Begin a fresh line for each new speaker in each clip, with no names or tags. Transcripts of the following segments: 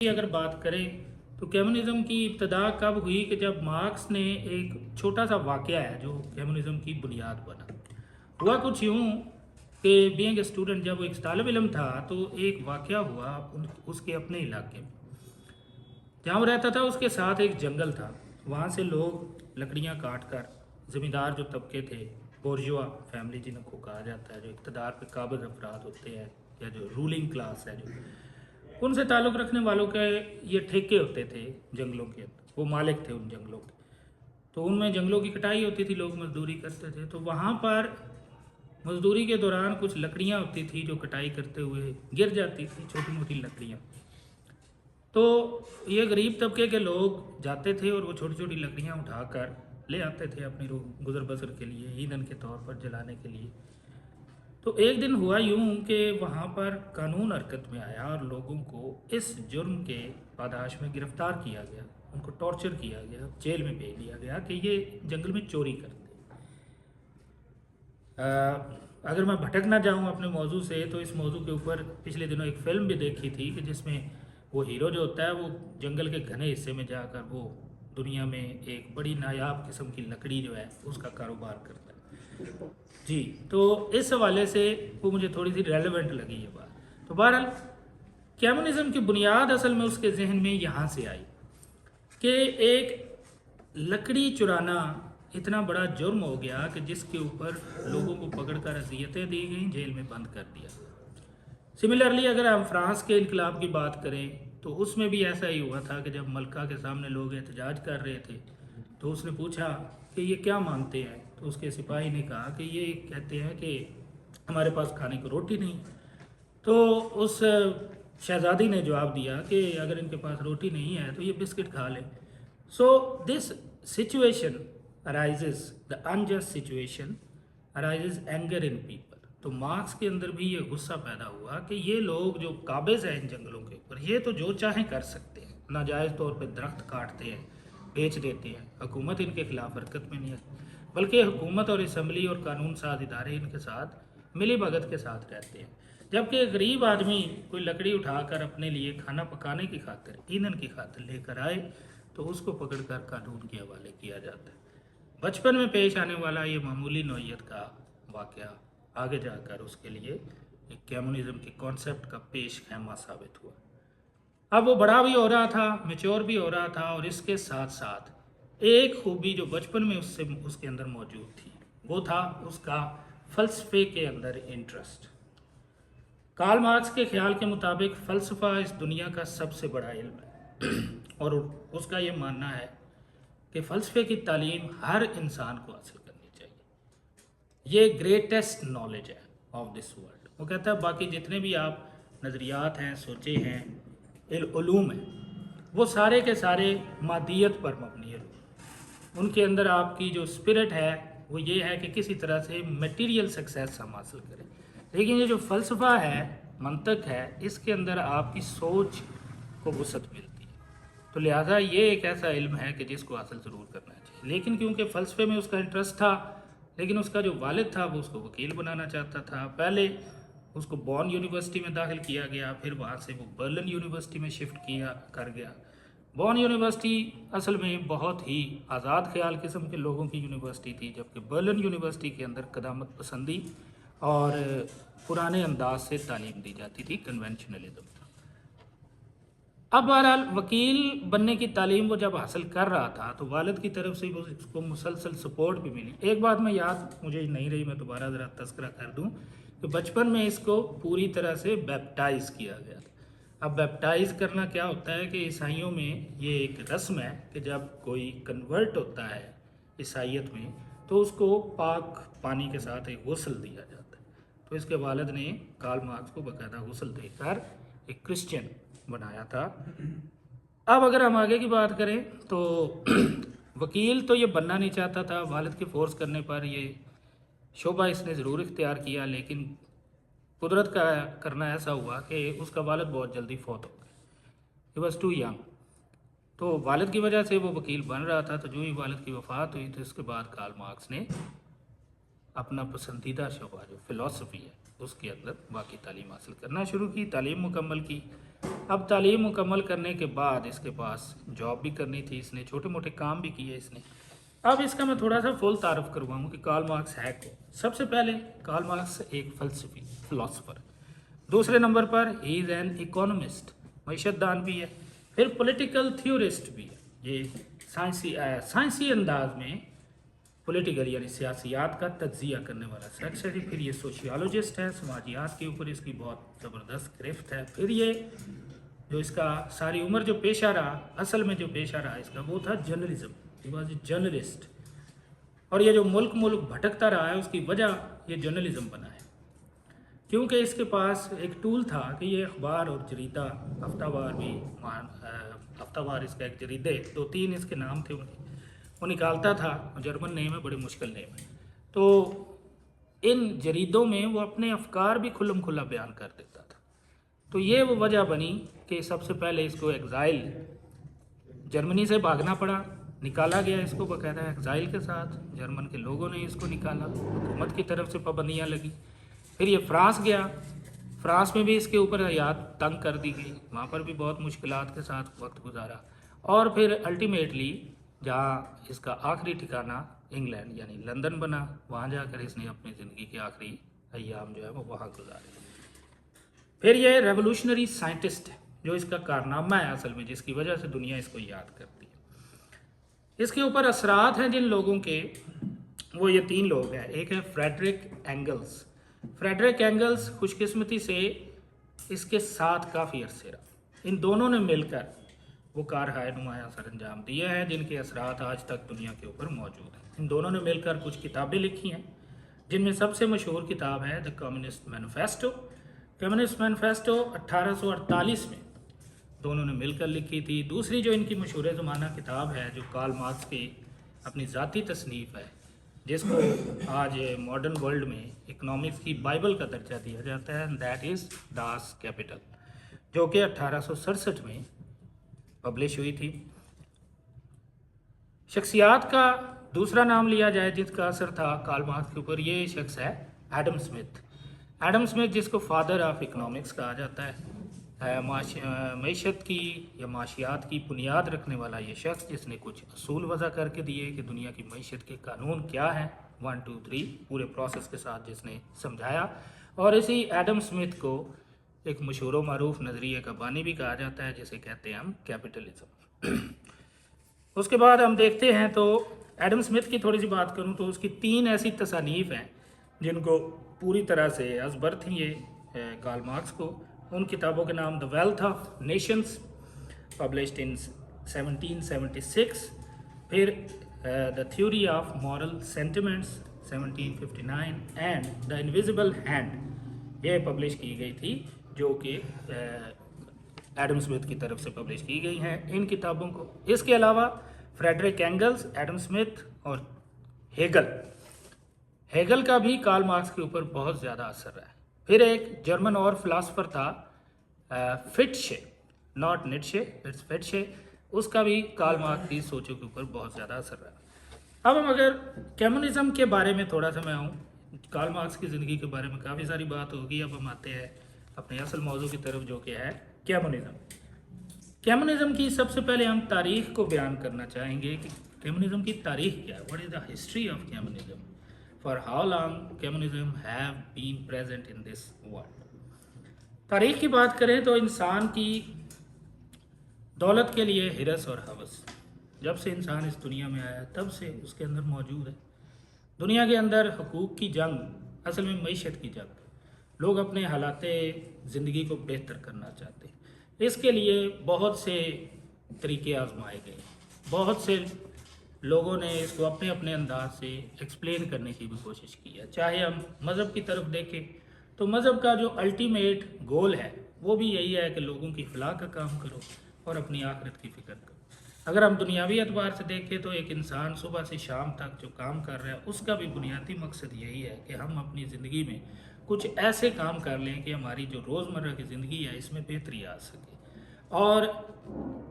की अगर बात करें तो कम्युनिज्म की इब्तदा कब हुई कि जब मार्क्स ने एक छोटा सा वाक़या है जो कम्युनिज्म की बुनियाद बना। हुआ कुछ यूँ कि बीइंग ए स्टूडेंट जब वो एक तालिब इल्म था तो एक वाक़या हुआ उसके अपने इलाके में जहाँ वो रहता था। उसके साथ एक जंगल था। वहाँ से लोग लकड़ियाँ काट कर ज़मींदार जो तबके थे, बोर्जुआ फैमिली जिनको कहा जाता है, जो इक़्तिदार पे काबिज़ अफराद होते हैं या जो रूलिंग क्लास है, जो उनसे ताल्लुक़ रखने वालों के ये ठेके होते थे जंगलों के अंदर। वो मालिक थे उन जंगलों के। तो उनमें जंगलों की कटाई होती थी, लोग मजदूरी करते थे। तो वहाँ पर मजदूरी के दौरान कुछ लकड़ियाँ होती थी जो कटाई करते हुए गिर जाती थी, छोटी मोटी लकड़ियाँ। तो ये गरीब तबके के लोग जाते थे और वो छोटी छोटी लकड़ियाँ उठाकर ले आते थे अपनी गुजर बसर के लिए, ईंधन के तौर पर जलाने के लिए। तो एक दिन हुआ यूं कि वहाँ पर कानून हरकत में आया और लोगों को इस जुर्म के पादाश में गिरफ्तार किया गया, उनको टॉर्चर किया गया, जेल में भेज दिया गया कि ये जंगल में चोरी करते। अगर मैं भटक ना जाऊं अपने मौजू से तो इस मौजू के ऊपर पिछले दिनों एक फ़िल्म भी देखी थी कि जिसमें वो हीरो जो होता है वो जंगल के घने हिस्से में जाकर वो दुनिया में एक बड़ी नायाब किस्म की लकड़ी जो है उसका कारोबार करता है। जी, तो इस हवाले से वो मुझे थोड़ी सी रेलेवेंट लगी ये बात। तो बहरहाल कम्युनिज्म की बुनियाद असल में उसके जहन में यहाँ से आई कि एक लकड़ी चुराना इतना बड़ा जुर्म हो गया कि जिसके ऊपर लोगों को पकड़कर अज़ियतें दी गई, जेल में बंद कर दिया। सिमिलरली अगर हम फ्रांस के इनकलाब की बात करें तो उसमें भी ऐसा ही हुआ था कि जब मलका के सामने लोग एहतजाज कर रहे थे तो उसने पूछा कि ये क्या मानते हैं। तो उसके सिपाही ने कहा कि ये कहते हैं कि हमारे पास खाने को रोटी नहीं। तो उस शहजादी ने जवाब दिया कि अगर इनके पास रोटी नहीं है तो ये बिस्किट खा लें। So this situation arises, the unjust situation arises anger in people. तो मार्क्स के अंदर भी ये गुस्सा पैदा हुआ कि ये लोग जो काबिज हैं इन जंगलों के ऊपर, ये तो जो चाहें कर सकते हैं, नाजायज़ तौर पे दरख्त काटते हैं, बेच देते हैं, हुकूमत इनके खिलाफ हरकत में नहीं है, बल्कि हुकूमत और असम्बली और कानून साज इदारे इनके साथ मिली भगत के साथ रहते हैं। जबकि एक गरीब आदमी कोई लकड़ी उठाकर अपने लिए खाना पकाने की खातिर, ईंधन की खातिर लेकर आए तो उसको पकड़कर कानून के हवाले किया जाता है। बचपन में पेश आने वाला ये मामूली नौइयत का वाक़या आगे जाकर उसके लिए एक कम्युनिज्म के कॉन्सेप्ट का पेश खैमा साबित हुआ। अब वो बड़ा भी हो रहा था, मैच्योर भी हो रहा था, और इसके साथ साथ एक खूबी जो बचपन में उसके अंदर मौजूद थी वो था उसका फ़लसफ़े के अंदर इंटरेस्ट। कार्ल मार्क्स के ख्याल के मुताबिक फ़लसफ़ा इस दुनिया का सबसे बड़ा इल्म है और उसका ये मानना है कि फ़लसफ़े की तालीम हर इंसान को हासिल करनी चाहिए। ये ग्रेटेस्ट नॉलेज है ऑफ दिस वर्ल्ड। वो कहता है बाकी जितने भी आप नज़रियात हैं, सोचे हैं, उलूम हैं, वो सारे के सारे मादियत पर मबनी है। उनके अंदर आपकी जो स्पिरिट है वो ये है कि किसी तरह से मटेरियल सक्सेस हम हासिल करें। लेकिन ये जो फ़लसफ़ा है, मंतक है, इसके अंदर आपकी सोच को वसअत मिलती है। तो लिहाजा ये एक ऐसा इल्म है कि जिसको हासिल ज़रूर करना चाहिए। लेकिन क्योंकि फ़लसफ़े में उसका इंटरेस्ट था, लेकिन उसका जो वालिद था वो उसको वकील बनाना चाहता था। पहले उसको बॉन यूनिवर्सिटी में दाखिल किया गया, फिर वहाँ से वो बर्लिन यूनिवर्सिटी में शिफ्ट कर गया। बॉन यूनिवर्सिटी असल में बहुत ही आज़ाद ख्याल किस्म के लोगों की यूनिवर्सिटी थी, जबकि बर्लिन यूनिवर्सिटी के अंदर क़दामत पसंदी और पुराने अंदाज से तालीम दी जाती थी, कन्वेंशनलिज्म। अब बहरहाल वकील बनने की तालीम वो जब हासिल कर रहा था तो वालिद की तरफ से उसको मुसलसल सपोर्ट भी मिली। एक बात मैं याद मुझे नहीं रही, मैं दोबारा ज़रा तस्करा कर दूं कि बचपन में इसको पूरी तरह से बैप्टाइज़ किया गया था। अब बैप्टाइज़ करना क्या होता है कि ईसाइयों में ये एक रस्म है कि जब कोई कन्वर्ट होता है ईसाइयत में तो उसको पाक पानी के साथ एक गुस्ल दिया जाता है। तो इसके वालिद ने कार्ल मार्क्स को बाकायदा गुस्ल देकर एक क्रिश्चियन बनाया था। अब अगर हम आगे की बात करें तो वकील तो ये बनना नहीं चाहता था, वालिद के फोर्स करने पर ये शोबा इसने ज़रूर इख्तियार किया, लेकिन कुदरत का करना ऐसा हुआ कि उसका वालिद बहुत जल्दी फौत हो गया। He was too young. तो वालिद की वजह से वो वकील बन रहा था। तो जो ही वालिद की वफ़ात हुई तो इसके बाद कार्ल मार्क्स ने अपना पसंदीदा शोबा जो फ़िलासफ़ी है उसके अंदर बाकी तालीम हासिल करना शुरू की, तालीम मुकम्मल की। अब तालीम मुकम्मल करने के बाद इसके पास जॉब भी करनी थी, इसने छोटे मोटे काम भी किए इसने। अब इसका मैं थोड़ा सा फुल तारफ़ करवाऊँ कि कार्ल मार्क्स है कौन। सबसे पहले कार्ल मार्क्स एक फ़लसफ़ी फ़िलासफ़र, दूसरे नंबर पर ही इज़ एन इकोनॉमिस्ट, मईशतदान भी है, फिर पॉलिटिकल थ्योरिस्ट भी है। ये साइंसी अंदाज में पॉलिटिकल यानी सियासियात का तज्जिया करने वाला शख्स है जी। फिर ये सोशियोलॉजिस्ट है, समाजियात के ऊपर इसकी बहुत ज़बरदस्त गिरफ्त है। फिर ये जो इसका सारी उम्र जो पेशा रहा, असल में जो पेशा रहा इसका वो था journalism, he was a journalist. और ये जो मुल्क भटकता रहा है उसकी वजह ये जर्नलिज्म बना है, क्योंकि इसके पास एक टूल था कि ये अखबार और जरीदा हफ्तावार इसका एक जरीदे 2-3 इसके नाम थे उनके, वो निकालता था। जर्मन नेम है, बड़े मुश्किल नेम है। तो इन जरीदों में वो अपने अफकार भी खुल्लम खुल्ला बयान कर देता था। तो ये वो वजह बनी कि सबसे पहले इसको एग्ज़ाइल जर्मनी से भागना पड़ा, निकाला गया इसको बाकायदा एग्ज़ाइल के साथ। जर्मन के लोगों ने इसको निकाला, हुकूमत की तरफ से पाबंदियाँ लगी। फिर ये फ्रांस गया, फ्रांस में भी इसके ऊपर हयात तंग कर दी गई, वहाँ पर भी बहुत मुश्किलात के साथ वक्त गुजारा। और फिर अल्टीमेटली जहाँ इसका आखिरी ठिकाना इंग्लैंड यानी लंदन बना, वहाँ जाकर इसने अपनी ज़िंदगी के आखिरी अय्याम जो है वो वहाँ गुजारे। फिर ये रेवोल्यूशनरी साइंटिस्ट है, जो इसका कारनामा है असल में, जिसकी वजह से दुनिया इसको याद करती है। इसके ऊपर असरात हैं जिन लोगों के, वो ये 3 लोग हैं। एक है फ्रेडरिक एंगल्स। फ्रेडरिक एंगल्स खुशकिस्मती से इसके साथ काफ़ी अरसे रहा। इन दोनों ने मिलकर वो कारहाय नुमाया सर अंजाम दिए हैं जिनके असरात आज तक दुनिया के ऊपर मौजूद हैं। इन दोनों ने मिलकर कुछ किताबें लिखी हैं, जिनमें सबसे मशहूर किताब है the communist manifesto. Communist manifesto 1848 में दोनों ने मिलकर लिखी थी। दूसरी जो इनकी मशहूर ज़माना किताब है, जो कार्ल मार्क्स की अपनी ज़ाती तसनीफ़ है, जिसको आज मॉडर्न वर्ल्ड में इकनॉमिक्स की बाइबल का दर्जा दिया जाता है, दैट इज़ दास कैपिटल, जो कि 1867 में पब्लिश हुई थी। शख्सियात का दूसरा नाम लिया जाए जिसका असर था कार्ल मार्क्स के ऊपर, ये शख्स है एडम स्मिथ। एडम स्मिथ जिसको फादर ऑफ इकनॉमिक्स कहा जाता है, मईशत की या माशियात की बुनियाद रखने वाला ये शख्स, जिसने कुछ असूल वज़ा करके दिए कि दुनिया की मईशत के कानून क्या हैं, 1 2 3 पूरे प्रोसेस के साथ जिसने समझाया। और इसी एडम स्मिथ को एक मशहूर मरूफ नज़रिए का बानी भी कहा जाता है, जिसे कहते हैं हम कैपिटलिज्म। उसके बाद हम देखते हैं, तो एडम स्मिथ की थोड़ी सी बात करूं तो उसकी 3 ऐसी तसानीफ़ हैं जिनको पूरी तरह से अज़बर थी ये कार्ल मार्क्स को। उन किताबों के नाम the wealth of Nations, published in 1776, फिर the theory of moral sentiments 1759 and the invisible hand, ये पब्लिश की गई थी, जो कि एडम स्मिथ की तरफ से पब्लिश की गई हैं इन किताबों को। इसके अलावा फ्रेडरिक एंगल्स, एडम स्मिथ और हेगल का भी कार्ल मार्क्स के ऊपर बहुत ज़्यादा असर रहा है। फिर एक जर्मन और फिलासफर था फिट्शे, नॉट निट्शे, इट्स फिट्शे, उसका भी कार्ल मार्क्स की सोचों के ऊपर बहुत ज़्यादा असर रहा। अब हम अगर कम्युनिज़म के बारे में थोड़ा सा मैं आऊँ, कार्ल मार्क्स की ज़िंदगी के बारे में काफ़ी सारी बात होगी। अब हम आते हैं अपने असल मौजू की तरफ, जो कि है कम्युनिज़म। कम्युनिज़म की सबसे पहले हम तारीख़ को बयान करना चाहेंगे कि कम्युनिज़म की तारीख़ क्या है, what is the history of communism, for how long communism have been present in this world. तारीख़ की बात करें तो इंसान की दौलत के लिए हिरस और हवस, जब से इंसान इस दुनिया में आया तब से उसके अंदर मौजूद है। दुनिया के अंदर हकूक़ की जंग, असल में मईशत की जंग, लोग अपने हालात ज़िंदगी को बेहतर करना चाहते हैं। इसके लिए बहुत से तरीके आजमाए गए, बहुत से लोगों ने इसको अपने अपने अंदाज से एक्सप्लेन करने की भी कोशिश की है। चाहे हम मज़हब की तरफ देखें तो मज़हब का जो अल्टीमेट गोल है वो भी यही है कि लोगों की फलाह का काम करो और अपनी आखिरत की फ़िक्र करो। अगर हम दुनियावी एतबार से देखें तो एक इंसान सुबह से शाम तक जो काम कर रहा है उसका भी बुनियादी मकसद यही है कि हम अपनी ज़िंदगी में कुछ ऐसे काम कर लें कि हमारी जो रोज़मर्रा की ज़िंदगी है इसमें बेहतरी आ सके। और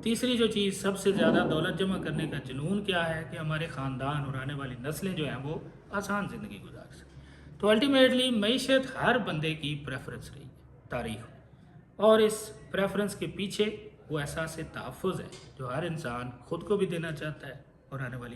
तीसरी जो चीज़, सबसे ज़्यादा दौलत जमा करने का जुनून क्या है कि हमारे ख़ानदान और आने वाली नस्लें जो हैं वो आसान ज़िंदगी गुजार सकें। तो अल्टीमेटली मईशत हर बंदे की प्रेफरेंस रही है तारीख़ में। اور اس پریفرنس کے پیچھے وہ احساس تحفظ ہے جو ہر انسان خود کو بھی دینا چاہتا ہے اور آنے والی